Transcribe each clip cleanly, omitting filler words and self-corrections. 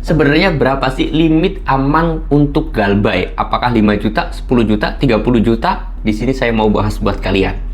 Sebenarnya berapa sih limit aman untuk galbay? Apakah 5 juta, 10 juta, 30 juta? Di sini saya mau bahas buat kalian.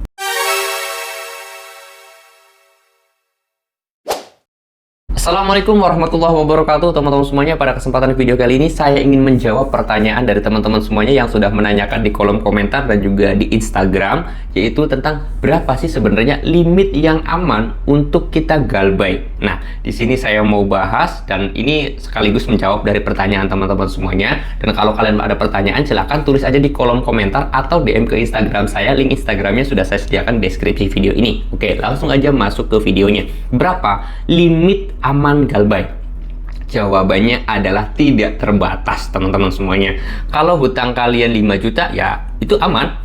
Assalamualaikum warahmatullahi wabarakatuh teman-teman semuanya. Pada kesempatan video kali ini saya ingin menjawab pertanyaan dari teman-teman semuanya yang sudah menanyakan di kolom komentar dan juga di Instagram, yaitu tentang berapa sih sebenarnya limit yang aman untuk kita galbay. Nah, di sini saya mau bahas dan ini sekaligus menjawab dari pertanyaan teman-teman semuanya. Dan kalau kalian ada pertanyaan silahkan tulis aja di kolom komentar atau DM ke Instagram saya. Link Instagramnya sudah saya sediakan di deskripsi video ini. Oke, langsung aja masuk ke videonya. Berapa limit aman galbay? Jawabannya adalah tidak terbatas teman-teman semuanya. Kalau hutang kalian 5 juta ya itu aman,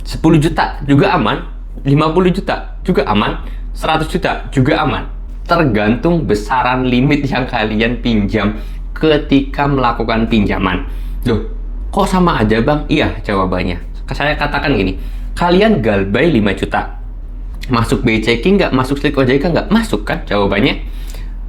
10 juta juga aman, 50 juta juga aman, 100 juta juga aman. Tergantung besaran limit yang kalian pinjam ketika melakukan pinjaman. Loh, kok sama aja bang? Iya, jawabannya saya katakan gini, kalian galbay 5 juta, masuk BI checking nggak? Masuk Slik OJK nggak? Masuk kan jawabannya.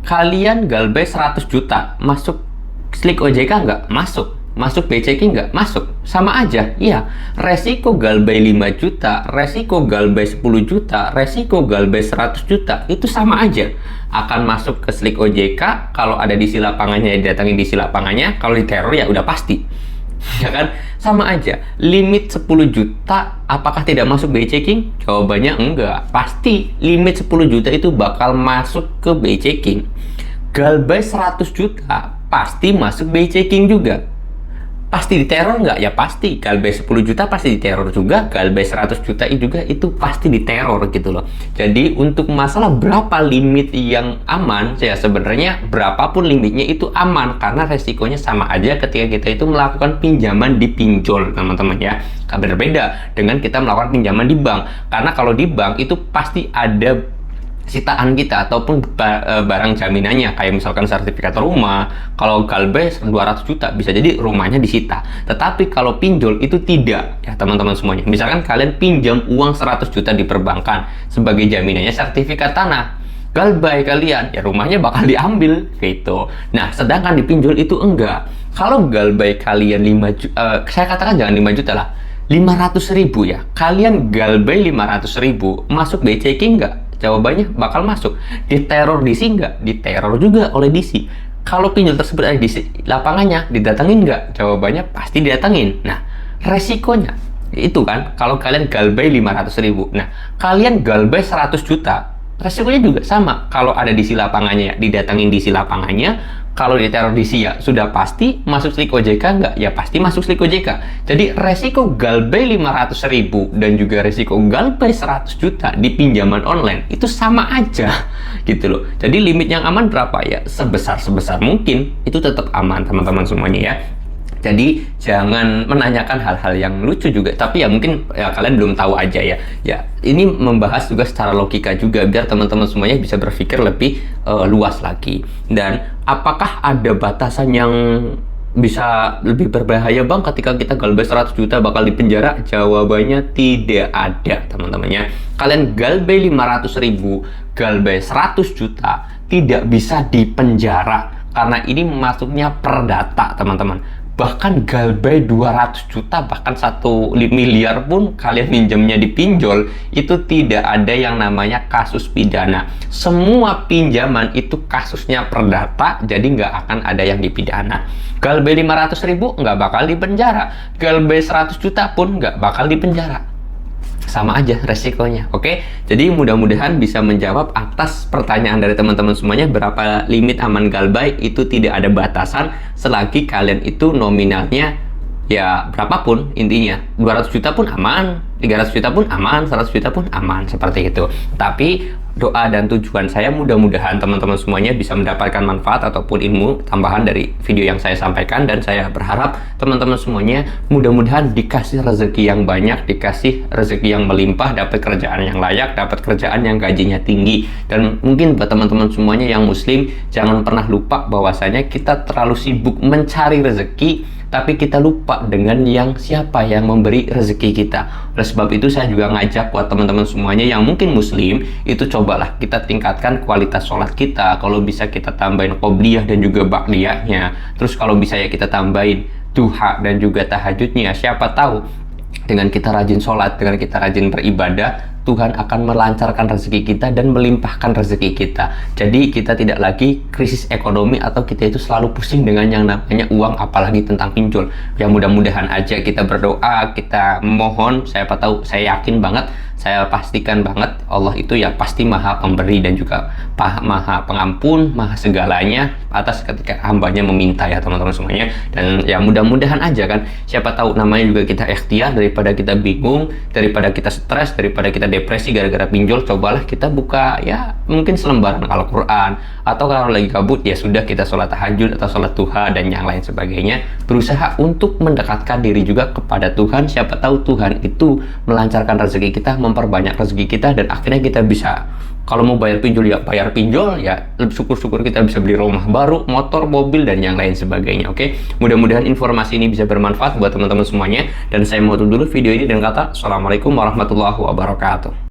Kalian galbay 100 juta, masuk Slik OJK nggak? Masuk. Masuk BI checking nggak? Masuk. Sama aja. Iya, resiko galbay 5 juta, resiko galbay 10 juta, resiko galbay 100 juta, itu sama aja. Akan masuk ke Slik OJK, kalau ada di lapangannya didatangin di lapangannya, kalau di teror ya udah pasti. Ya kan? Sama aja. Limit 10 juta apakah tidak masuk BI checking? Jawabannya enggak. Pasti limit 10 juta itu bakal masuk ke BI checking. Galbay 100 juta pasti masuk BI checking juga. Pasti diteror nggak? Ya pasti. Galbay 10 juta pasti diteror juga. Galbay 100 juta juga itu pasti diteror gitu loh. Jadi untuk masalah berapa limit yang aman, ya sebenarnya berapapun limitnya itu aman. Karena resikonya sama aja ketika kita itu melakukan pinjaman di pinjol teman-teman ya. Berbeda dengan kita melakukan pinjaman di bank. Karena kalau di bank itu pasti ada sitaan kita ataupun barang jaminannya, kayak misalkan sertifikat rumah. Kalau galbay 200 juta bisa jadi rumahnya disita. Tetapi kalau pinjol itu tidak ya teman-teman semuanya. Misalkan kalian pinjam uang 100 juta di perbankan, sebagai jaminannya sertifikat tanah, galbay kalian ya rumahnya bakal diambil gitu. Nah, sedangkan di pinjol itu enggak. Kalau galbay kalian 5 juta, saya katakan jangan 5 juta lah, 500.000 ya. Kalian galbay 500.000, masuk BI checking enggak? Jawabannya bakal masuk. Diteror DC nggak? Diteror juga oleh DC. Kalau pinjol tersebut ada di lapangannya, didatangin nggak? Jawabannya pasti didatangin. Nah, resikonya itu kan, kalau kalian galbay 500.000, nah kalian galbay 100 juta, resikonya juga sama. Kalau ada di lapangannya, didatangin di lapangannya. Kalau diteror DC ya sudah pasti masuk Slik OJK nggak? Ya pasti masuk Slik OJK. Jadi resiko galbay 500.000 dan juga resiko galbay 100 juta di pinjaman online itu sama aja gitu loh. Jadi limit yang aman berapa ya? Sebesar mungkin itu tetap aman teman-teman semuanya ya. Jadi jangan menanyakan hal-hal yang lucu juga, tapi ya mungkin ya kalian belum tahu aja ya. Ya ini membahas juga secara logika juga biar teman-teman semuanya bisa berpikir lebih luas lagi. Dan apakah ada batasan yang bisa lebih berbahaya bang ketika kita galbay 100 juta bakal dipenjara? Jawabannya tidak ada teman-teman ya. Kalian galbay 500.000, galbay 100 juta tidak bisa dipenjara karena ini masuknya perdata teman-teman. Bahkan galbay 200 juta, bahkan 1 miliar pun kalian pinjamnya di pinjol, itu tidak ada yang namanya kasus pidana. Semua pinjaman itu kasusnya perdata, jadi nggak akan ada yang dipidana. Galbay 500.000 nggak bakal dipenjara, galbay 100 juta pun nggak bakal dipenjara. Sama aja resikonya, oke? Jadi mudah-mudahan bisa menjawab atas pertanyaan dari teman-teman semuanya, berapa limit aman galbay. Itu tidak ada batasan selagi kalian itu nominalnya ya berapapun, intinya 200 juta pun aman, 300 juta pun aman, 100 juta pun aman, seperti itu. Tapi doa dan tujuan saya mudah-mudahan teman-teman semuanya bisa mendapatkan manfaat ataupun ilmu tambahan dari video yang saya sampaikan. Dan saya berharap teman-teman semuanya mudah-mudahan dikasih rezeki yang banyak, dikasih rezeki yang melimpah, dapat kerjaan yang layak, dapat kerjaan yang gajinya tinggi. Dan mungkin buat teman-teman semuanya yang muslim, jangan pernah lupa bahwasanya kita terlalu sibuk mencari rezeki tapi kita lupa dengan siapa yang memberi rezeki kita. Oleh sebab itu saya juga ngajak buat teman-teman semuanya yang mungkin muslim, itu cobalah kita tingkatkan kualitas sholat kita. Kalau bisa kita tambahin qobliyah dan juga ba'diyahnya. Terus kalau bisa ya kita tambahin duha dan juga tahajudnya. Siapa tahu dengan kita rajin sholat, dengan kita rajin beribadah, Tuhan akan melancarkan rezeki kita dan melimpahkan rezeki kita. Jadi kita tidak lagi krisis ekonomi atau kita itu selalu pusing dengan yang namanya uang, apalagi tentang pinjol. Ya mudah-mudahan aja kita berdoa, kita mohon, saya yakin banget, saya pastikan banget Allah itu ya pasti maha pemberi dan juga maha pengampun, maha segalanya atas ketika hambanya meminta ya teman-teman semuanya. Dan ya mudah-mudahan aja kan, siapa tahu namanya juga kita ikhtiar, daripada kita bingung, daripada kita stres, daripada kita depresi gara-gara pinjol, cobalah kita buka ya mungkin selembaran Al-Quran, atau kalau lagi kabut ya sudah kita sholat tahajud atau sholat duha dan yang lain sebagainya. Berusaha untuk mendekatkan diri juga kepada Tuhan. Siapa tahu Tuhan itu melancarkan rezeki kita, memperbanyak rezeki kita, dan akhirnya kita bisa, kalau mau bayar pinjol ya bayar pinjol, ya syukur-syukur kita bisa beli rumah baru, motor, mobil, dan yang lain sebagainya. Oke, mudah-mudahan informasi ini bisa bermanfaat buat teman-teman semuanya, dan saya mau tutup dulu video ini dengan kata Assalamualaikum warahmatullahi wabarakatuh.